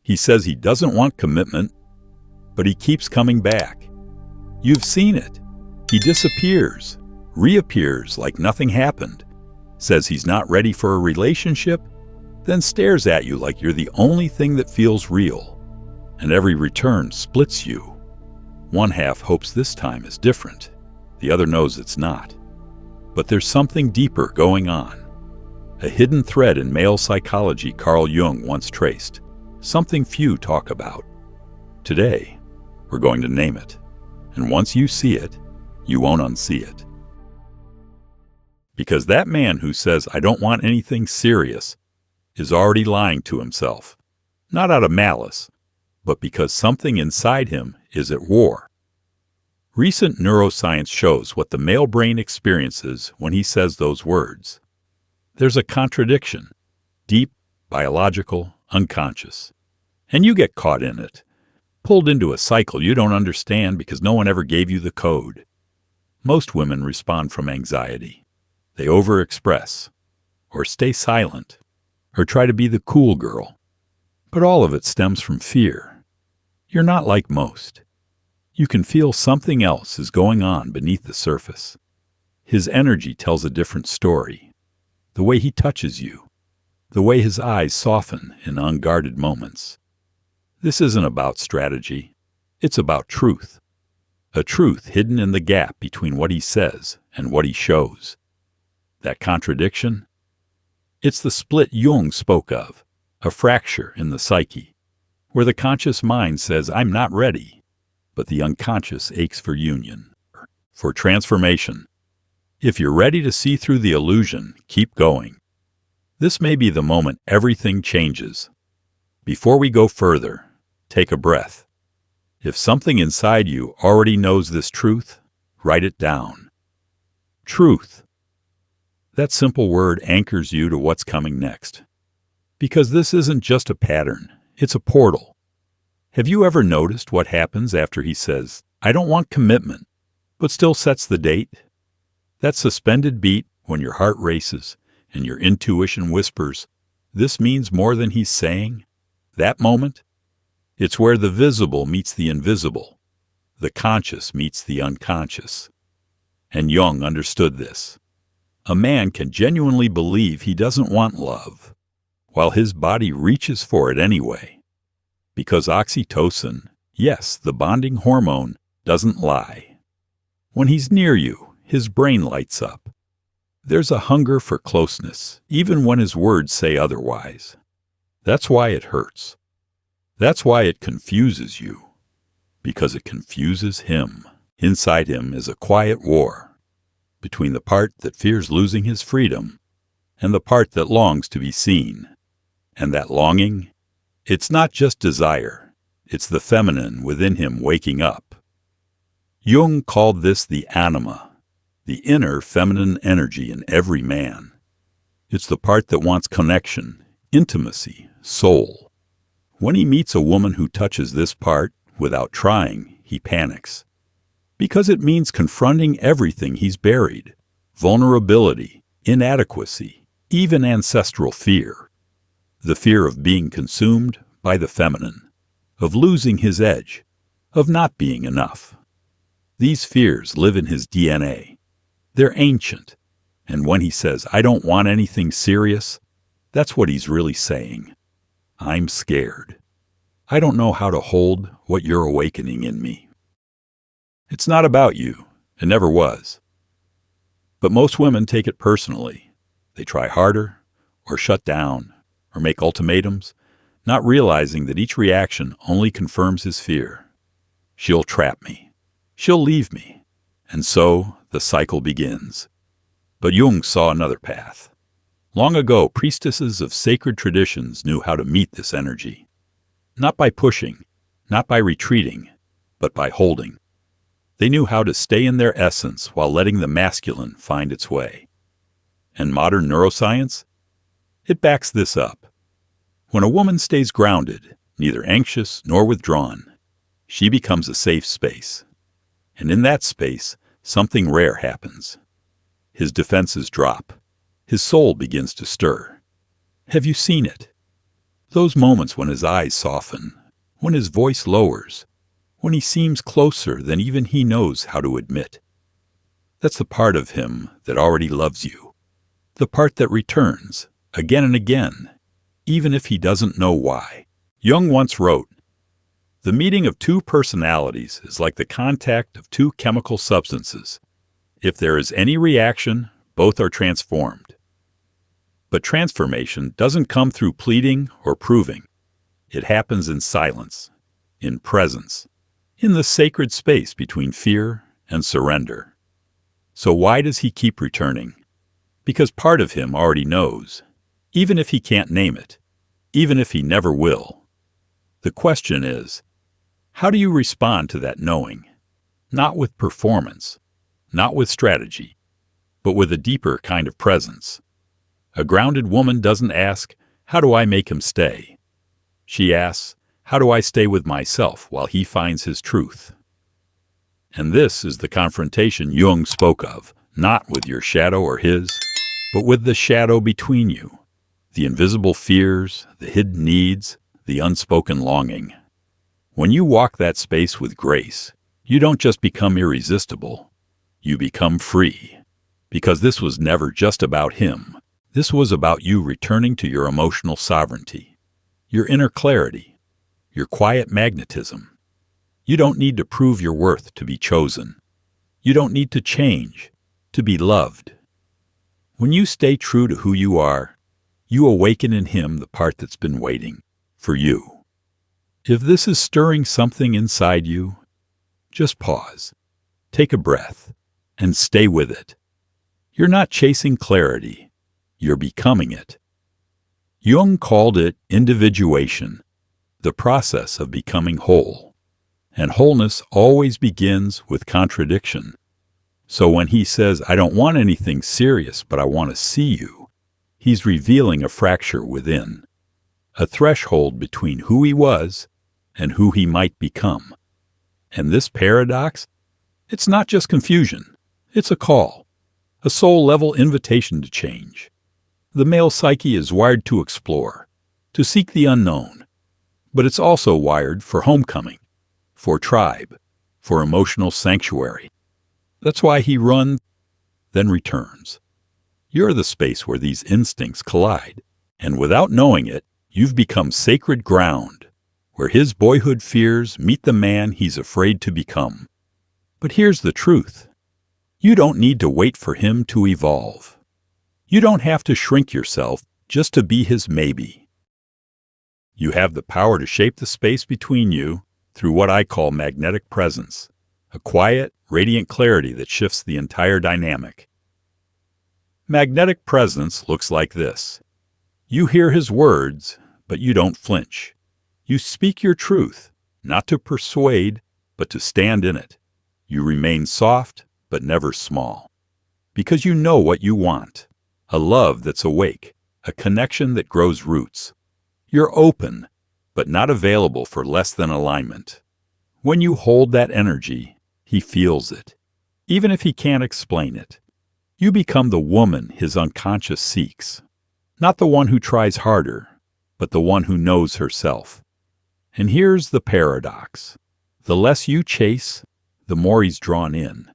He says he doesn't want commitment, but he keeps coming back. You've seen it. He disappears, reappears like nothing happened, says he's not ready for a relationship, then stares at you like you're the only thing that feels real. And every return splits you. One half hopes this time is different. The other knows it's not. But there's something deeper going on. A hidden thread in male psychology Carl Jung once traced. Something few talk about. Today, we're going to name it. And once you see it, you won't unsee it. Because that man who says, "I don't want anything serious," is already lying to himself. Not out of malice, but because something inside him is at war. Recent neuroscience shows what the male brain experiences when he says those words. There's a contradiction, deep, biological, unconscious. And you get caught in it, pulled into a cycle you don't understand because no one ever gave you the code. Most women respond from anxiety. They overexpress, or stay silent, or try to be the cool girl. But all of it stems from fear. You're not like most. You can feel something else is going on beneath the surface. His energy tells a different story. The way he touches you, the way his eyes soften in unguarded moments. This isn't about strategy. It's about truth. A truth hidden in the gap between what he says and what he shows. That contradiction? It's the split Jung spoke of, a fracture in the psyche, where the conscious mind says, "I'm not ready," but the unconscious aches for union, for transformation. If you're ready to see through the illusion, keep going. This may be the moment everything changes. Before we go further, take a breath. If something inside you already knows this truth, write it down. Truth. That simple word anchors you to what's coming next. Because this isn't just a pattern, it's a portal. Have you ever noticed what happens after he says, "I don't want commitment," but still sets the date? That suspended beat when your heart races and your intuition whispers, "This means more than he's saying." That moment, it's where the visible meets the invisible, the conscious meets the unconscious. And Jung understood this. A man can genuinely believe he doesn't want love, while his body reaches for it anyway. Because oxytocin, yes, the bonding hormone, doesn't lie. When he's near you, his brain lights up. There's a hunger for closeness, even when his words say otherwise. That's why it hurts. That's why it confuses you. Because it confuses him. Inside him is a quiet war between the part that fears losing his freedom and the part that longs to be seen. And that longing, it's not just desire, it's the feminine within him waking up. Jung called this the anima, the inner feminine energy in every man. It's the part that wants connection, intimacy, soul. When he meets a woman who touches this part without trying, he panics. Because it means confronting everything he's buried: vulnerability, inadequacy, even ancestral fear. The fear of being consumed by the feminine, of losing his edge, of not being enough. These fears live in his DNA. They're ancient, and when he says, "I don't want anything serious," that's what he's really saying. I'm scared. I don't know how to hold what you're awakening in me. It's not about you. It never was. But most women take it personally. They try harder, or shut down, or make ultimatums, not realizing that each reaction only confirms his fear. She'll trap me. She'll leave me. And so the cycle begins. But Jung saw another path. Long ago, priestesses of sacred traditions knew how to meet this energy. Not by pushing, not by retreating, but by holding. They knew how to stay in their essence while letting the masculine find its way. And modern neuroscience? It backs this up. When a woman stays grounded, neither anxious nor withdrawn, she becomes a safe space. And in that space, something rare happens. His defenses drop. His soul begins to stir. Have you seen it? Those moments when his eyes soften, when his voice lowers, when he seems closer than even he knows how to admit. That's the part of him that already loves you, the part that returns again and again, even if he doesn't know why. Jung once wrote, "The meeting of two personalities is like the contact of two chemical substances. If there is any reaction, both are transformed." But transformation doesn't come through pleading or proving. It happens in silence, in presence, in the sacred space between fear and surrender. So why does he keep returning? Because part of him already knows, even if he can't name it, even if he never will. The question is, how do you respond to that knowing? Not with performance, not with strategy, but with a deeper kind of presence. A grounded woman doesn't ask, "How do I make him stay?" She asks, "How do I stay with myself while he finds his truth?" And this is the confrontation Jung spoke of, not with your shadow or his, but with the shadow between you, the invisible fears, the hidden needs, the unspoken longing. When you walk that space with grace, you don't just become irresistible, you become free. Because this was never just about him. This was about you returning to your emotional sovereignty, your inner clarity, your quiet magnetism. You don't need to prove your worth to be chosen. You don't need to change to be loved. When you stay true to who you are, you awaken in him the part that's been waiting for you. If this is stirring something inside you, just pause, take a breath, and stay with it. You're not chasing clarity, you're becoming it. Jung called it individuation, the process of becoming whole. And wholeness always begins with contradiction. So when he says, "I don't want anything serious, but I want to see you," he's revealing a fracture within, a threshold between who he was and who he might become. And this paradox, it's not just confusion, it's a call, a soul-level invitation to change. The male psyche is wired to explore, to seek the unknown, but it's also wired for homecoming, for tribe, for emotional sanctuary. That's why he runs, then returns. You're the space where these instincts collide, and without knowing it, you've become sacred ground, where his boyhood fears meet the man he's afraid to become. But here's the truth. You don't need to wait for him to evolve. You don't have to shrink yourself just to be his maybe. You have the power to shape the space between you through what I call magnetic presence, a quiet, radiant clarity that shifts the entire dynamic. Magnetic presence looks like this. You hear his words, but you don't flinch. You speak your truth, not to persuade, but to stand in it. You remain soft, but never small. Because you know what you want. A love that's awake, a connection that grows roots. You're open, but not available for less than alignment. When you hold that energy, he feels it, even if he can't explain it. You become the woman his unconscious seeks, not the one who tries harder, but the one who knows herself. And here's the paradox. The less you chase, the more he's drawn in,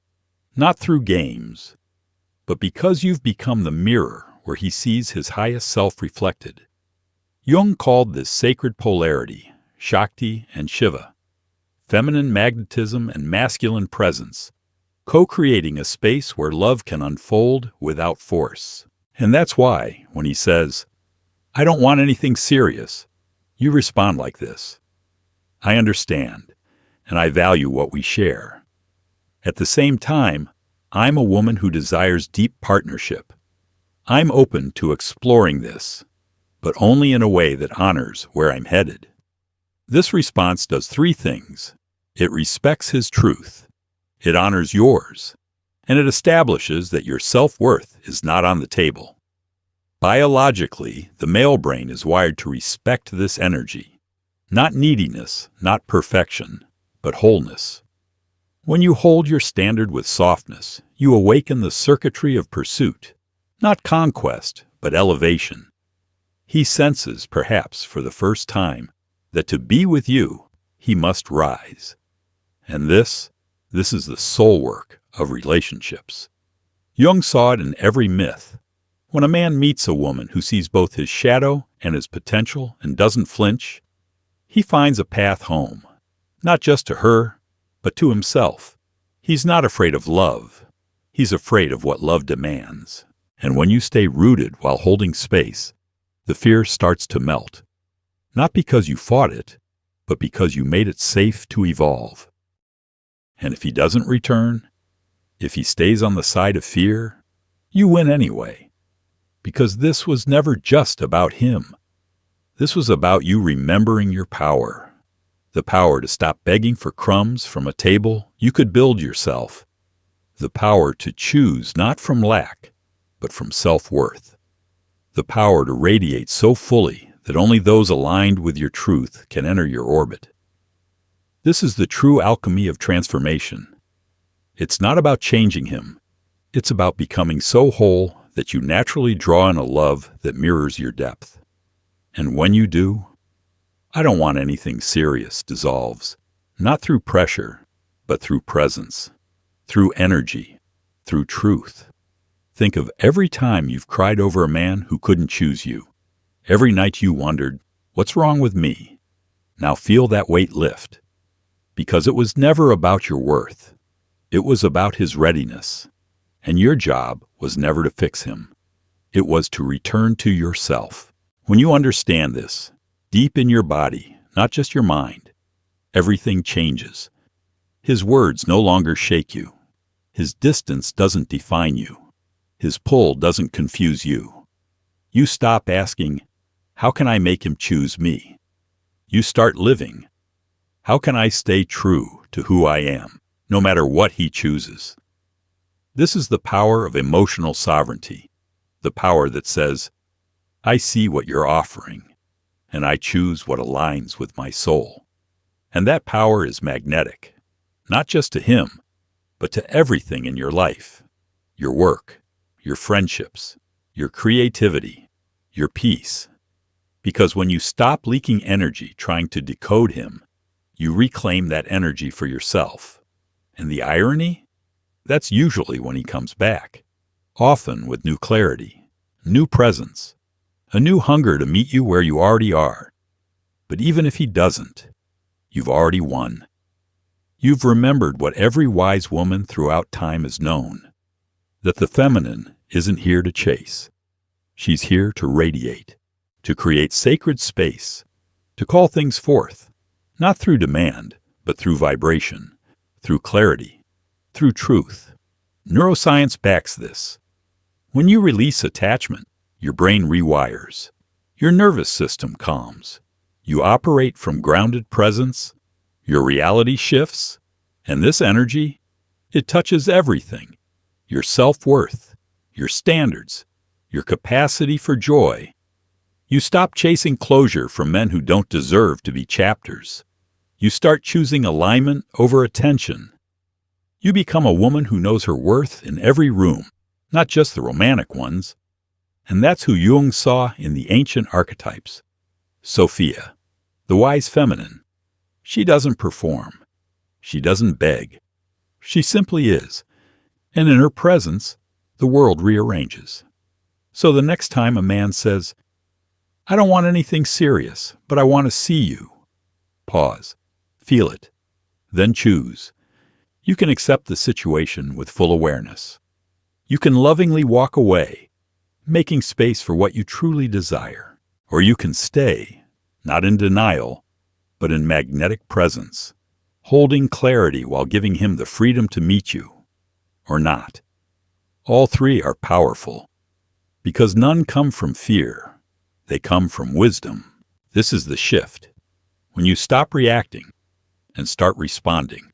not through games, but because you've become the mirror where he sees his highest self reflected. Jung called this sacred polarity, Shakti and Shiva, feminine magnetism and masculine presence, co-creating a space where love can unfold without force. And that's why, when he says, "I don't want anything serious," you respond like this. I understand, and I value what we share. At the same time, I'm a woman who desires deep partnership. I'm open to exploring this, but only in a way that honors where I'm headed. This response does three things. It respects his truth, it honors yours, and it establishes that your self-worth is not on the table. Biologically, the male brain is wired to respect this energy. Not neediness, not perfection, but wholeness. When you hold your standard with softness, you awaken the circuitry of pursuit, not conquest, but elevation. He senses, perhaps for the first time, that to be with you, he must rise. And this is the soul work of relationships. Jung saw it in every myth. When a man meets a woman who sees both his shadow and his potential and doesn't flinch, he finds a path home, not just to her, but to himself. He's not afraid of love. He's afraid of what love demands. And when you stay rooted while holding space, the fear starts to melt. Not because you fought it, but because you made it safe to evolve. And if he doesn't return, if he stays on the side of fear, you win anyway. Because this was never just about him. This was about you remembering your power. The power to stop begging for crumbs from a table you could build yourself. The power to choose not from lack, but from self-worth. The power to radiate so fully that only those aligned with your truth can enter your orbit. This is the true alchemy of transformation. It's not about changing him. It's about becoming so whole that you naturally draw in a love that mirrors your depth. And when you do, I don't want anything serious dissolves, not through pressure, but through presence, through energy, through truth. Think of every time you've cried over a man who couldn't choose you. Every night you wondered, what's wrong with me? Now feel that weight lift. Because it was never about your worth. It was about his readiness. And your job was never to fix him. It was to return to yourself. When you understand this, deep in your body, not just your mind, everything changes. His words no longer shake you. His distance doesn't define you. His pull doesn't confuse you. You stop asking, how can I make him choose me? You start living, how can I stay true to who I am, no matter what he chooses? This is the power of emotional sovereignty, the power that says, I see what you're offering, and I choose what aligns with my soul. And that power is magnetic, not just to him, but to everything in your life, your work, your friendships, your creativity, your peace. Because when you stop leaking energy trying to decode him, you reclaim that energy for yourself. And the irony? That's usually when he comes back, often with new clarity, new presence, a new hunger to meet you where you already are. But even if he doesn't, you've already won. You've remembered what every wise woman throughout time has known, that the feminine isn't here to chase. She's here to radiate, to create sacred space, to call things forth, not through demand, but through vibration, through clarity, through truth. Neuroscience backs this. When you release attachment, your brain rewires. Your nervous system calms. You operate from grounded presence. Your reality shifts. And this energy, it touches everything. Your self-worth, your standards, your capacity for joy. You stop chasing closure from men who don't deserve to be chapters. You start choosing alignment over attention. You become a woman who knows her worth in every room, not just the romantic ones. And that's who Jung saw in the ancient archetypes. Sophia, the wise feminine. She doesn't perform. She doesn't beg. She simply is. And in her presence, the world rearranges. So the next time a man says, I don't want anything serious, but I want to see you. Pause. Feel it. Then choose. You can accept the situation with full awareness. You can lovingly walk away, making space for what you truly desire. Or you can stay, not in denial, but in magnetic presence, holding clarity while giving him the freedom to meet you. Or not. All three are powerful, because none come from fear. They come from wisdom. This is the shift. When you stop reacting and start responding.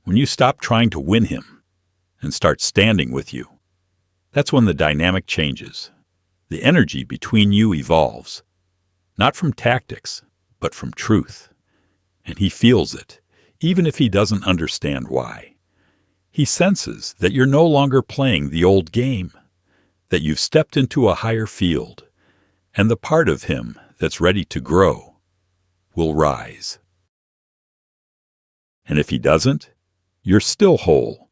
When you stop trying to win him and start standing with you. That's when the dynamic changes. The energy between you evolves. Not from tactics, but from truth. And he feels it, even if he doesn't understand why. He senses that you're no longer playing the old game, that you've stepped into a higher field, and the part of him that's ready to grow will rise. And if he doesn't, you're still whole,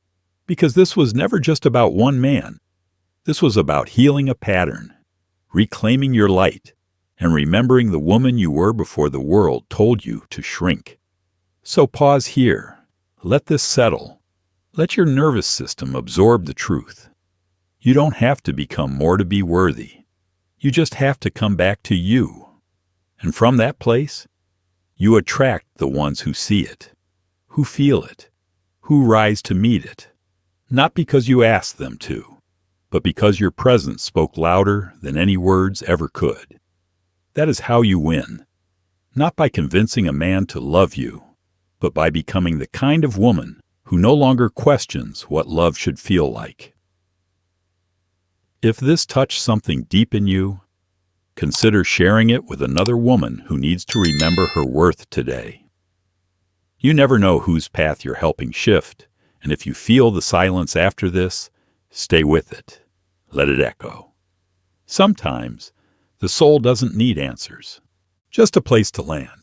because this was never just about one man. This was about healing a pattern, reclaiming your light, and remembering the woman you were before the world told you to shrink. So pause here. Let this settle. Let your nervous system absorb the truth. You don't have to become more to be worthy. You just have to come back to you. And from that place, you attract the ones who see it, who feel it, who rise to meet it. Not because you asked them to, but because your presence spoke louder than any words ever could. That is how you win. Not by convincing a man to love you, but by becoming the kind of woman who no longer questions what love should feel like. If this touched something deep in you, consider sharing it with another woman who needs to remember her worth today. You never know whose path you're helping shift, and if you feel the silence after this, stay with it. Let it echo. Sometimes, the soul doesn't need answers, just a place to land.